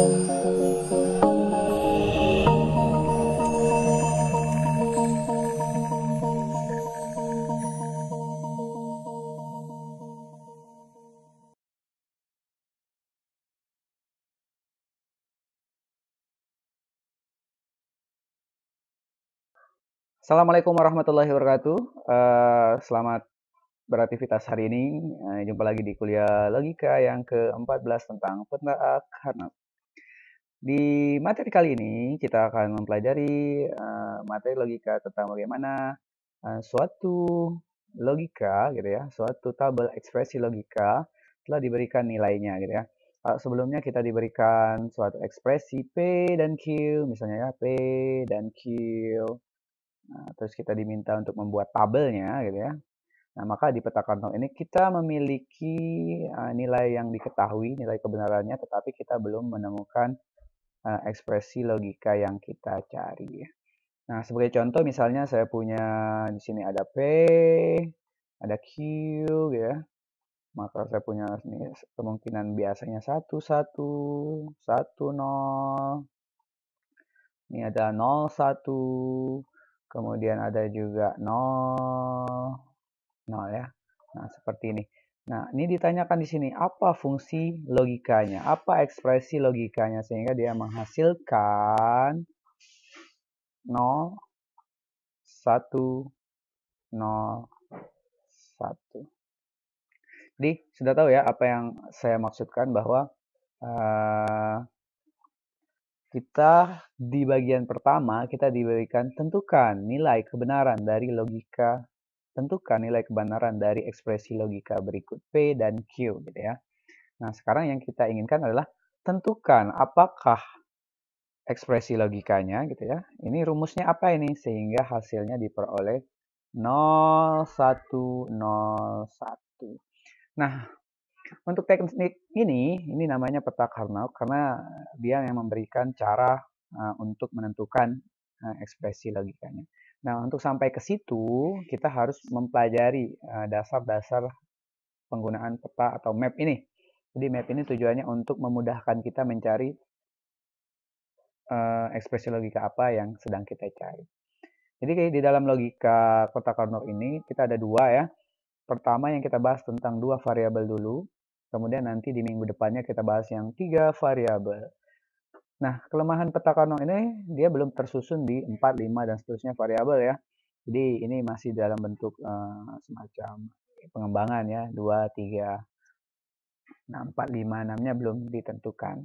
Assalamualaikum warahmatullahi wabarakatuh. Selamat beraktivitas hari ini. Jumpa lagi di kuliah logika yang ke-14 tentang petak Harnaf. Di materi kali ini kita akan mempelajari materi logika tentang bagaimana suatu logika gitu ya, suatu tabel ekspresi logika telah diberikan nilainya gitu ya. Sebelumnya kita diberikan suatu ekspresi P dan Q, misalnya ya P dan Q. Nah, terus kita diminta untuk membuat tabelnya gitu ya. Nah, maka di peta Carnot ini kita memiliki nilai yang diketahui, nilai kebenarannya, tetapi kita belum menemukan ekspresi logika yang kita cari. Nah, sebagai contoh misalnya saya punya di sini ada P, ada Q gitu ya. Maka saya punya ini kemungkinan biasanya 1, 1, 1, 0. Ini ada 0, 1. Kemudian ada juga 0, 0 ya. Nah, seperti ini. Nah, ini ditanyakan di sini, apa fungsi logikanya? Apa ekspresi logikanya? Sehingga dia menghasilkan 0, 1, 0, 1. Jadi, sudah tahu ya apa yang saya maksudkan bahwa kita di bagian pertama, kita diberikan tentukan nilai kebenaran dari logika, tentukan nilai kebenaran dari ekspresi logika berikut P dan Q gitu ya. Nah, sekarang yang kita inginkan adalah tentukan apakah ekspresi logikanya gitu ya. Ini rumusnya apa ini? Sehingga hasilnya diperoleh 0, 1, 0, 1. Nah, untuk teknik ini namanya peta Carnot karena dia yang memberikan cara untuk menentukan ekspresi logikanya. Nah, untuk sampai ke situ kita harus mempelajari dasar-dasar penggunaan peta atau map ini. Jadi map ini tujuannya untuk memudahkan kita mencari ekspresi logika apa yang sedang kita cari. Jadi di dalam logika kotak Carnot ini kita ada dua ya. Pertama yang kita bahas tentang dua variabel dulu. Kemudian nanti di minggu depannya kita bahas yang 3 variabel. Nah, kelemahan peta Carnot ini dia belum tersusun di 4, 5, dan seterusnya variabel ya. Jadi ini masih dalam bentuk semacam pengembangan ya, 2, 3. Nah, 4, 5, 6-nya belum ditentukan.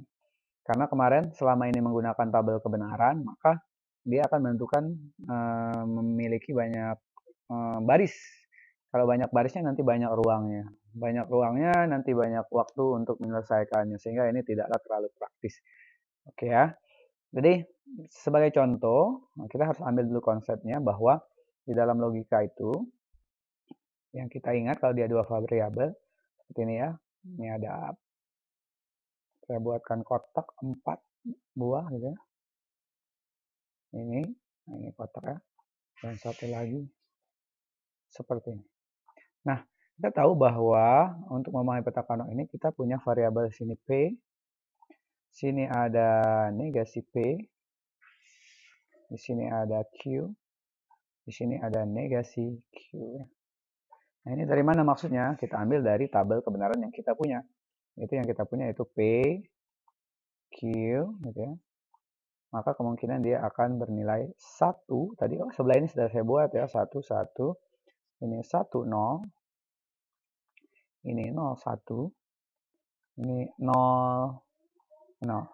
Karena kemarin selama ini menggunakan tabel kebenaran, maka dia akan menentukan memiliki banyak baris. Kalau banyak barisnya nanti banyak ruangnya. Banyak ruangnya nanti banyak waktu untuk menyelesaikannya. Sehingga ini tidaklah terlalu praktis. Oke ya. Jadi sebagai contoh, kita harus ambil dulu konsepnya bahwa di dalam logika itu, yang kita ingat kalau dia dua variabel, seperti ini ya. Ini ada, saya buatkan kotak 4 buah gitu ya. Ini kotak ya. Dan satu lagi seperti ini. Nah, kita tahu bahwa untuk memahami peta Carnot ini kita punya variabel sini P, sini ada negasi P, di sini ada Q, di sini ada negasi Q. Nah, ini dari mana maksudnya? Kita ambil dari tabel kebenaran yang kita punya. Itu yang kita punya itu P, Q, gitu ya. Maka kemungkinan dia akan bernilai 1. Tadi sebelah ini sudah saya buat ya, 1, 1. Ini 1, 0. Ini 0, 1. Ini 0, 0.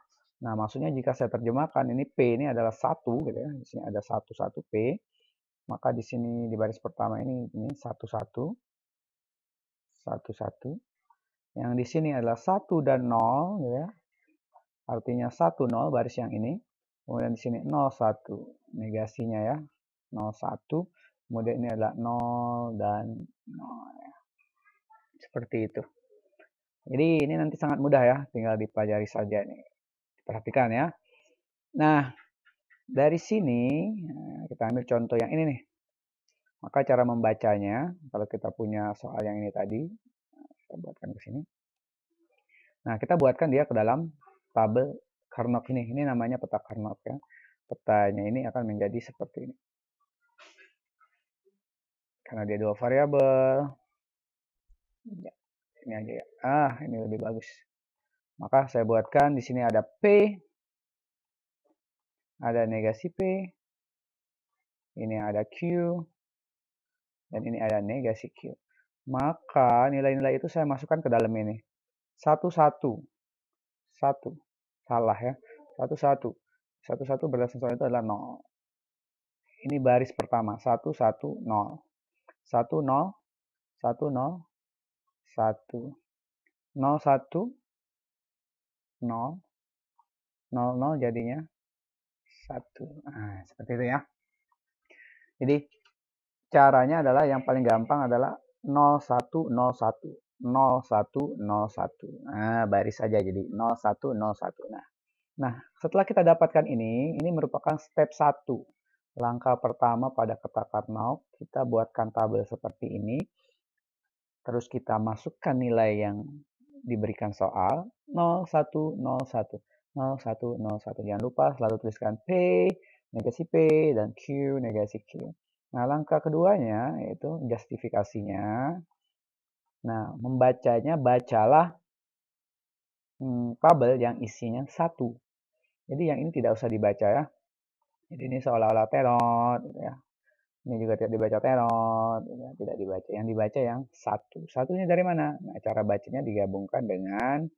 Nah, maksudnya jika saya terjemahkan, ini P ini adalah 1 gitu ya. Di sini ada 1, 1 P. Maka di sini di baris pertama ini 1, 1. 1, 1. Yang di sini adalah 1 dan 0 gitu ya. Artinya 1, 0 baris yang ini. Kemudian di sini 0, 1. Negasinya ya. 0, 1. Kemudian ini adalah 0 dan 0 ya. Seperti itu. Jadi ini nanti sangat mudah ya, tinggal dipelajari saja nih. Perhatikan ya. Nah, dari sini kita ambil contoh yang ini nih. Maka cara membacanya, kalau kita punya soal yang ini tadi, kita buatkan ke sini. Nah, kita buatkan dia ke dalam tabel Carnot ini namanya peta Carnot ya. Petanya ini akan menjadi seperti ini. Karena dia dua variabel. Ya, ini aja ya. Ini lebih bagus. Maka saya buatkan di sini ada P, ada negasi P, ini ada Q, dan ini ada negasi Q. Maka nilai-nilai itu saya masukkan ke dalam ini. 1, 1. 1. Salah ya. 1, 1. 1, 1 berdasarkan itu adalah 0. Ini baris pertama. 1, 1, 0. 1, 0. 1, 0. 1. 0, 1. 0. 0, 0 jadinya 1. Nah, seperti itu ya. Jadi caranya adalah yang paling gampang adalah 0, 1, 0, 1. 0, 1, 0, 1. Nah, baris saja jadi 0, 1, 0, 1. Nah, setelah kita dapatkan ini merupakan step 1. Langkah pertama pada peta Carnot, kita buatkan tabel seperti ini. Terus kita masukkan nilai yang diberikan soal 0, 1, 0, 1. 0, 1, 0, 1. Jangan lupa selalu tuliskan P, negasi P, dan Q, negasi Q. Nah, langkah keduanya yaitu justifikasinya. Nah, membacanya, bacalah tabel yang isinya 1. Jadi yang ini tidak usah dibaca ya. Jadi ini seolah-olah terot, gitu ya. Ini juga tidak dibaca terot, gitu ya. Tidak dibaca. Yang dibaca yang 1. Satunya dari mana? Nah, cara bacanya digabungkan dengan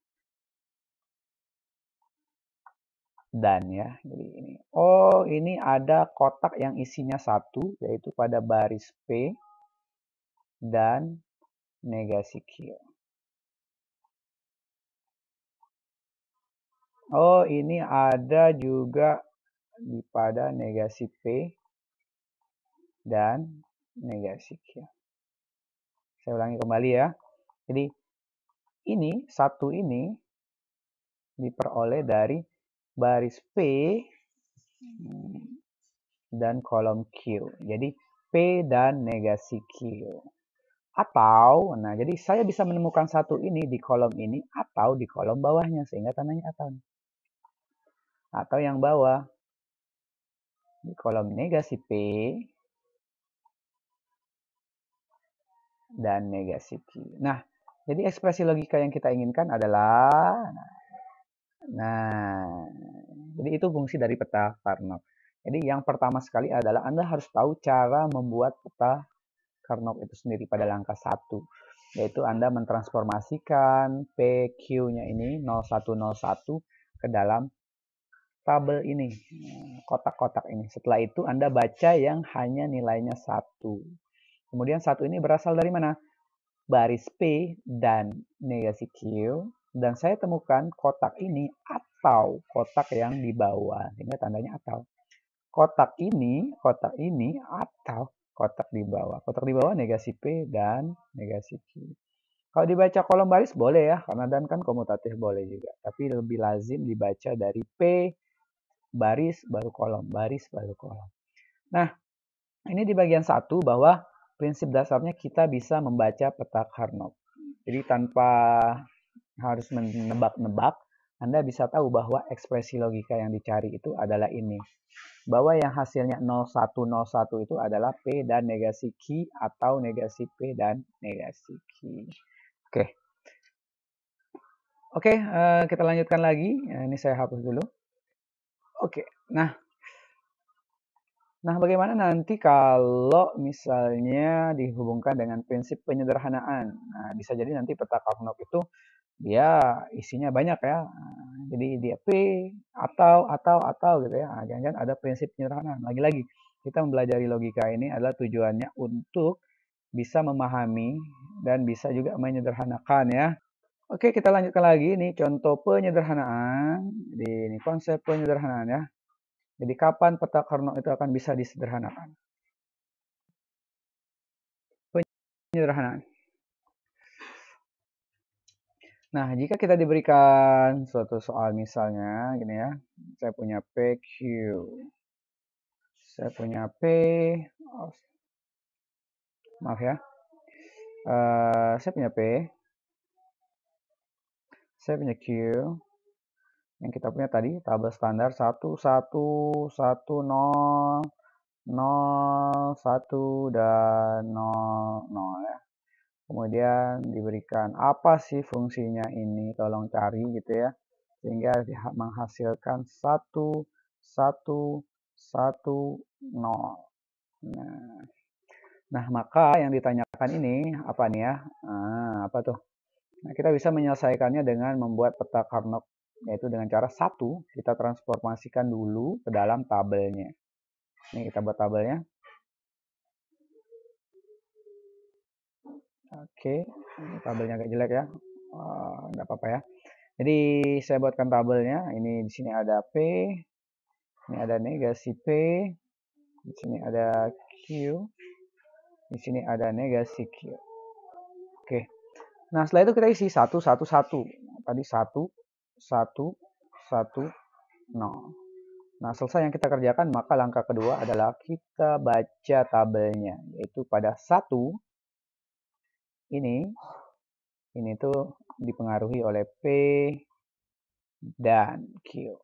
dan ya. Jadi ini. Oh, ini ada kotak yang isinya 1, yaitu pada baris P dan negasi Q. Oh, ini ada juga pada negasi P dan negasi Q. Saya ulangi kembali ya. Jadi ini 1 ini diperoleh dari baris P dan kolom Q. Jadi P dan negasi Q. Atau, nah jadi saya bisa menemukan 1 ini di kolom ini atau di kolom bawahnya sehingga tandanya atau. Atau yang bawah di kolom negasi P dan negasi Q. Nah, jadi ekspresi logika yang kita inginkan adalah jadi itu fungsi dari peta Carnot. Jadi yang pertama sekali adalah Anda harus tahu cara membuat peta Carnot itu sendiri pada langkah 1. Yaitu Anda mentransformasikan PQ-nya ini 0101 ke dalam tabel ini, kotak-kotak ini. Setelah itu Anda baca yang hanya nilainya 1. Kemudian 1 ini berasal dari mana? Baris P dan negasi Q. Dan saya temukan kotak ini atau kotak yang di bawah. Sehingga tandanya atau. Kotak ini atau kotak di bawah. Kotak di bawah negasi P dan negasi Q. Kalau dibaca kolom baris boleh ya, karena dan kan komutatif boleh juga. Tapi lebih lazim dibaca dari P, baris, baru kolom, baris, baru kolom. Nah, ini di bagian 1 bahwa prinsip dasarnya kita bisa membaca peta Carnot. Jadi tanpa harus menebak-nebak, Anda bisa tahu bahwa ekspresi logika yang dicari itu adalah ini. Bahwa yang hasilnya 0101 itu adalah P dan negasi Q atau negasi P dan negasi Q. Oke, kita lanjutkan lagi. Ini saya hapus dulu. Oke, nah bagaimana nanti kalau misalnya dihubungkan dengan prinsip penyederhanaan? Nah, bisa jadi nanti peta Carnot itu dia isinya banyak ya. Jadi dia P atau gitu ya. Jangan-jangan ada prinsip penyederhanaan. Lagi-lagi kita mempelajari logika ini adalah tujuannya untuk bisa memahami dan bisa juga menyederhanakan ya. Oke, kita lanjutkan lagi nih contoh penyederhanaan. Jadi ini konsep penyederhanaan ya. Jadi kapan peta Carnot itu akan bisa disederhanakan? Penyederhanaan. Nah, jika kita diberikan suatu soal misalnya gini ya. Saya punya PQ. Saya punya P. Maaf ya. Saya punya P. Saya punya Q. yang kita punya tadi, tabel standar 1, 1, 1, 0, 0, 1, dan 0, 0 ya. Kemudian diberikan apa sih fungsinya ini, tolong cari gitu ya. Sehingga menghasilkan 1, 1, 1, 0. Nah, maka yang ditanyakan ini apa nih ya? Apa tuh? Nah, kita bisa menyelesaikannya dengan membuat peta Carnot, yaitu dengan cara satu, kita transformasikan dulu ke dalam tabelnya. Ini kita buat tabelnya. Oke, ini tabelnya agak jelek ya. Nggak apa-apa ya. Jadi saya buatkan tabelnya. Ini di sini ada P, ini ada negasi P, di sini ada Q, di sini ada negasi Q. Oke. Nah, setelah itu kita isi 1, 1, 1. Tadi 1, 1, 1, 0. Nah, selesai yang kita kerjakan, maka langkah kedua adalah kita baca tabelnya. Yaitu pada 1, ini tuh dipengaruhi oleh P dan Q.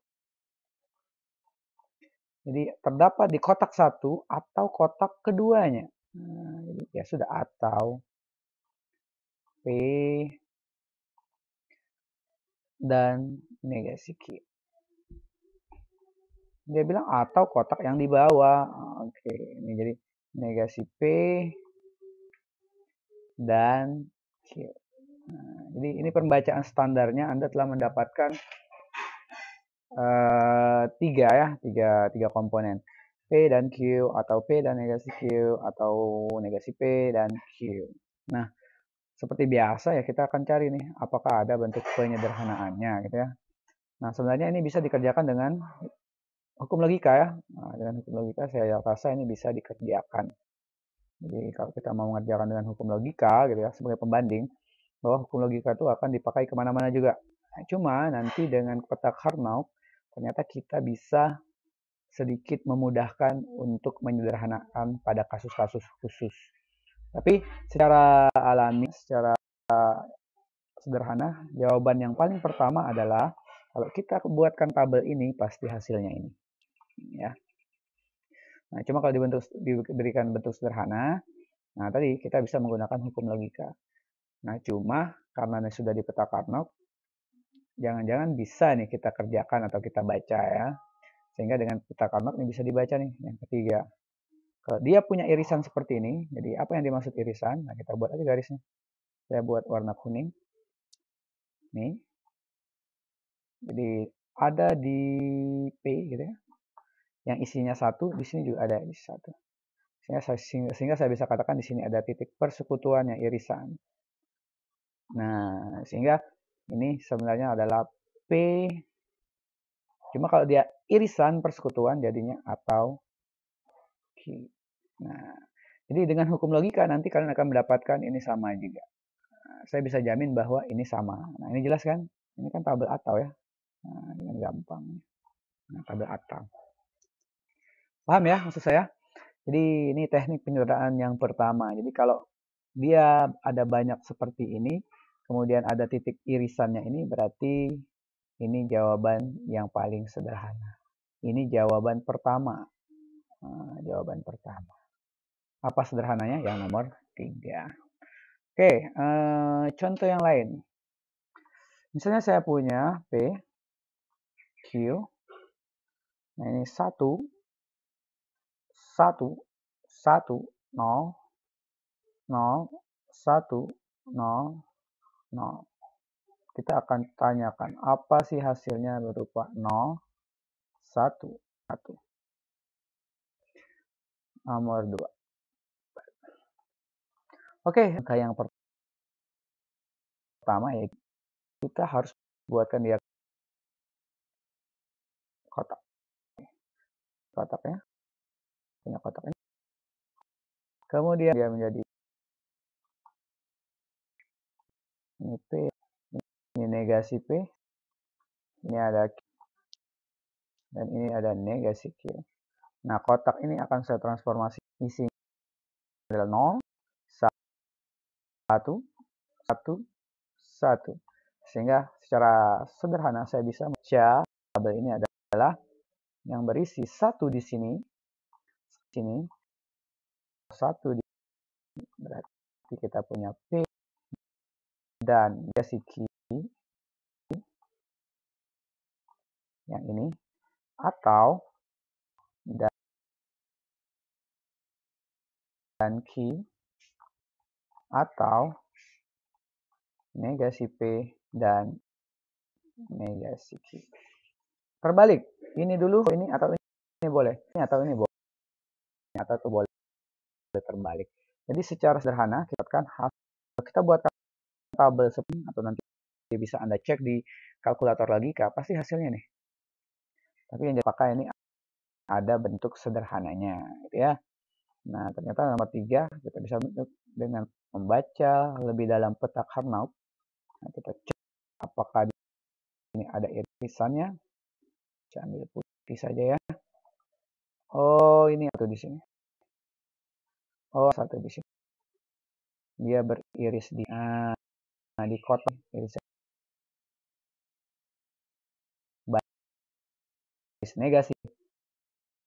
Jadi terdapat di kotak 1 atau kotak keduanya. Nah, jadi ya sudah, atau P dan negasi Q. Dia bilang atau kotak yang di bawah. Oke, ini jadi negasi P dan Q. Nah, jadi ini pembacaan standarnya Anda telah mendapatkan tiga komponen. P dan Q, atau P dan negasi Q, atau negasi P dan Q. Nah, seperti biasa ya kita akan cari nih, apakah ada bentuk penyederhanaannya gitu ya. Nah, sebenarnya ini bisa dikerjakan dengan hukum logika ya. Nah, dengan hukum logika saya rasa ini bisa dikerjakan. Jadi kalau kita mau mengerjakan dengan hukum logika gitu ya, sebagai pembanding, bahwa hukum logika itu akan dipakai kemana-mana juga. Nah, cuma nanti dengan peta Carnot, ternyata kita bisa sedikit memudahkan untuk menyederhanakan pada kasus-kasus khusus. Tapi secara alami, secara sederhana, jawaban yang paling pertama adalah kalau kita buatkan tabel ini, pasti hasilnya ini. Ya. Nah, cuma kalau diberikan bentuk sederhana, nah tadi kita bisa menggunakan hukum logika. Nah, cuma karena ini sudah di peta Carnot, jangan-jangan bisa nih kita kerjakan atau kita baca ya. Sehingga dengan peta Carnot ini bisa dibaca nih. Yang ketiga, kalau dia punya irisan seperti ini, jadi apa yang dimaksud irisan? Nah, kita buat aja garisnya. Saya buat warna kuning. Nih. Jadi ada di P gitu ya. Yang isinya 1, di sini juga ada isi 1. Sehingga saya bisa katakan di sini ada titik persekutuan yang irisan. Nah, sehingga ini sebenarnya adalah P. Cuma kalau dia irisan persekutuan jadinya atau Q. Nah, jadi dengan hukum logika nanti kalian akan mendapatkan ini sama juga. Nah, saya bisa jamin bahwa ini sama. Nah, ini jelas kan? Ini kan tabel atau ya. Nah, dengan gampang. Nah, tabel atau. Paham ya maksud saya? Jadi ini teknik penyederhanaan yang pertama. Jadi kalau dia ada banyak seperti ini, kemudian ada titik irisannya ini, berarti ini jawaban yang paling sederhana. Ini jawaban pertama. Nah, jawaban pertama. Apa sederhananya? Yang nomor 3. Oke, contoh yang lain. Misalnya saya punya P, Q. Nah, ini 1, 1, 1, 0, 0, 1, 0, 0. Kita akan tanyakan apa sih hasilnya berupa 0, 1, 1. Nomor 2. Oke, angka yang pertama ya kita harus buatkan dia kotak. Kotaknya punya kotak ini. Kemudian dia menjadi ini P, ini negasi P, ini ada Q, dan ini ada negasi Q. Nah, kotak ini akan saya transformasi isinya adalah 0, 1, 1, 1. Sehingga secara sederhana saya bisa membaca tabel ini adalah yang berisi 1 di sini, satu di sini, berarti kita punya P dan negasi Q yang ini, atau dan Q atau negasi P dan negasi Q. Terbalik, ini dulu, ini atau ini boleh, ini atau ini boleh, atau itu boleh terbalik. Jadi secara sederhana kita buat tabel seperti atau nanti bisa Anda cek di kalkulator logika, pasti hasilnya nih. Tapi yang dipakai ini ada bentuk sederhananya, gitu ya. Nah, ternyata nomor 3 kita bisa bentuk dengan membaca lebih dalam peta Carnot. Nah, kita cek apakah ini ada irisannya. Saya ambil putih saja ya. Oh, ini satu di sini. Oh, satu di sini. Dia beriris di kotak irisan. Baris negasi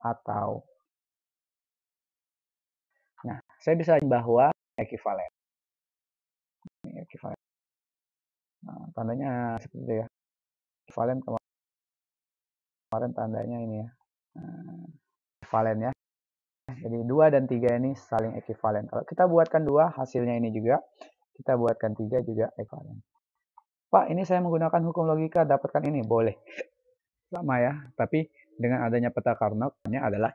atau nah, saya bisa bahwa ekivalen. Ini ekivalen. Nah, tandanya seperti itu ya. Ekivalen kemarin tandanya ini ya. Ekivalen ya. Jadi 2 dan 3 ini saling ekivalen. Kalau kita buatkan 2, hasilnya ini juga. Kita buatkan 3 juga ekivalen. Pak, ini saya menggunakan hukum logika dapatkan ini. Boleh. Sama ya. Tapi dengan adanya peta Carnot adalah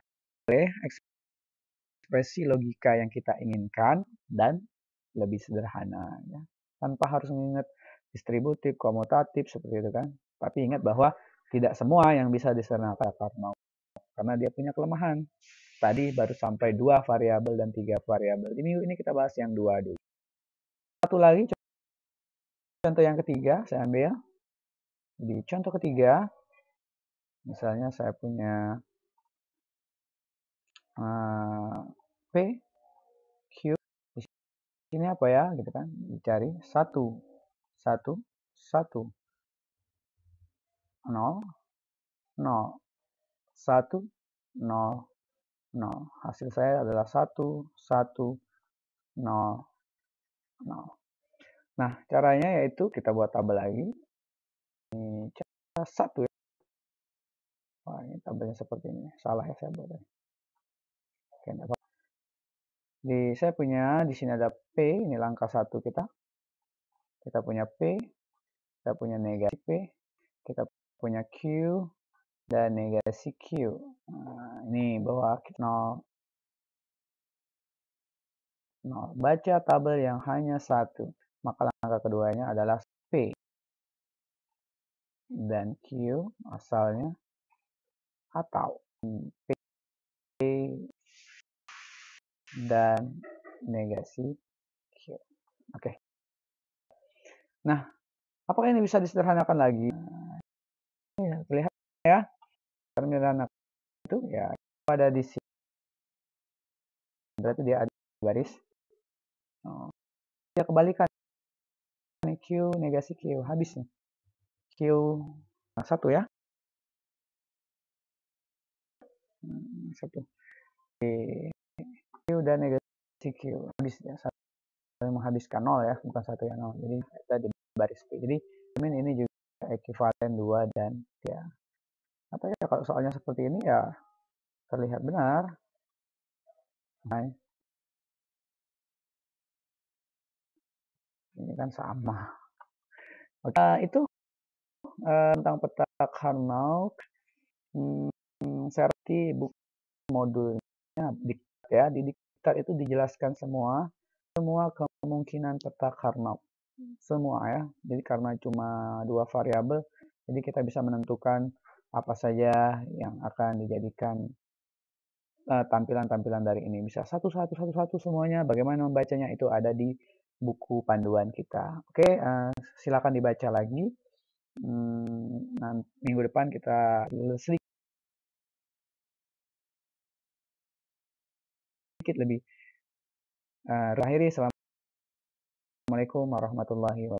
ekspresi logika yang kita inginkan dan lebih sederhana. Ya. Tanpa harus mengingat distributif, komutatif, seperti itu kan. Tapi ingat bahwa tidak semua yang bisa disederhanakan Carnot. Karena dia punya kelemahan. Tadi baru sampai 2 variabel dan 3 variabel. Ini kita bahas yang 2 dulu. Satu lagi, contoh yang ketiga, saya ambil. Di contoh ketiga, misalnya saya punya P, Q, di sini apa ya, gitu kan, dicari 1, 1, 1, 0, 0, 1, 0, 0. Hasil saya adalah 1, 1, 0, 0. Nah, caranya yaitu kita buat tabel lagi. Ini cara 1 ya. Wah, ini tabelnya seperti ini. Salah ya saya buat. Oke, enggak apa-apa. Saya punya di sini ada P, ini langkah 1 kita. Kita punya P, kita punya negasi P, kita punya Q dan negasi Q. Nah, ini bahwa 0, 0. Baca tabel yang hanya 1. Maka langkah keduanya adalah P dan Q asalnya atau P dan negasi Q. Oke. Nah, apakah ini bisa disederhanakan lagi? Nah, terlihat ya. Penyederhanakan itu ya pada di sini. Berarti dia ada garis. Oh, ya kebalikan. Q negasi Q habis nih. Q 1 ya. 1. Q dan negasi Q habis ya. Menghabiskan 0 ya, bukan 1 ya 0. Jadi kita di baris P. Jadi ini juga ekivalen 2 dan 3. Atau ya kalau soalnya seperti ini ya terlihat benar. Nah, ini kan sama. Oke, itu tentang peta Carnot. Saya arti buku modulnya diktat ya. Di diktat itu dijelaskan semua kemungkinan peta Carnot. Semua ya. Jadi karena cuma 2 variabel, jadi kita bisa menentukan apa saja yang akan dijadikan tampilan-tampilan dari ini. Bisa satu semuanya. Bagaimana membacanya itu ada di buku panduan kita. Oke, silakan dibaca lagi. Nanti minggu depan kita sedikit lebih. Akhiri, assalamualaikum warahmatullahi wabarakatuh.